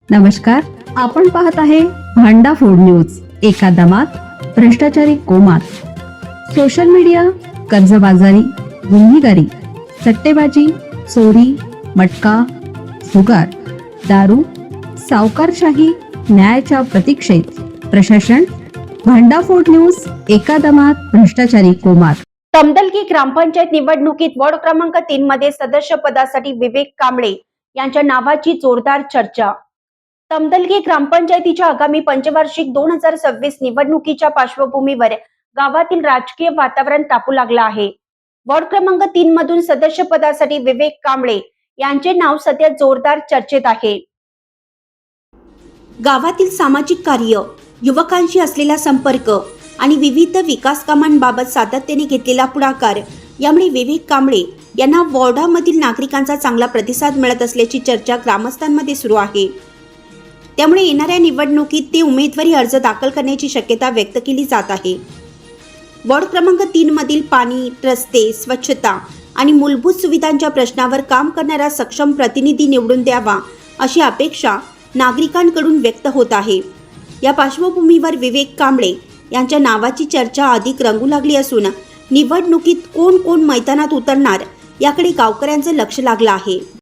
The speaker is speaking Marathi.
नमस्कार, आपण पाहत आहे भांडा फोड न्यूज. एका दमात भ्रष्टाचारी कोमात. सोशल मीडिया, कर्जबाजारी, गुन्हेगारी, सट्टेबाजी, चोरी, मटका, जुगार, दारू, सावकारशाही, न्यायाच्या प्रतीक्षेत प्रशासन. भांडाफोड न्यूज. एका दमात भ्रष्टाचारी कोमात. तमदलगी ग्रामपंचायत निवडणुकीत वॉर्ड क्रमांक 3 मध्ये सदस्य पदासाठी विवेक कांबळे यांच्या नावाची जोरदार चर्चा. तमदलगी ग्रामपंचायतीच्या आगामी पंचवार्षिक 2026 निवडणुकीच्या पार्श्वभूमीवर गावातील राजकीय वातावरण तापू लागलं आहे. वॉर्ड क्रमांक 3 मधून सदस्य पदासाठी विवेक कांबळे यांचे नाव सध्या जोरदार चर्चेत आहे. गावातील सामाजिक कार्य, युवकांशी असलेला संपर्क आणि विविध विकास कामांबाबत सातत्याने घेतलेला पुढाकार यामुळे विवेक कांबळे यांना वॉर्डामधील नागरिकांचा चांगला प्रतिसाद मिळत असल्याची चर्चा ग्रामस्थांमध्ये सुरू आहे. त्यामुळे येणाऱ्या निवडणुकीत ते उमेदवारी अर्ज दाखल करण्याची शक्यता व्यक्त केली जात आहे. वॉर्ड क्रमांक 3 मधील पाणी, रस्ते, स्वच्छता आणि मूलभूत सुविधांच्या प्रश्नावर काम करणारा सक्षम प्रतिनिधी निवडून द्यावा अशी अपेक्षा नागरिकांकडून व्यक्त होत आहे. या पार्श्वभूमीवर विवेक कांबळे यांच्या नावाची चर्चा अधिक रंगू लागली असून निवडणुकीत कोण मैदानात उतरणार याकडे गावकऱ्यांचं लक्ष लागलं आहे.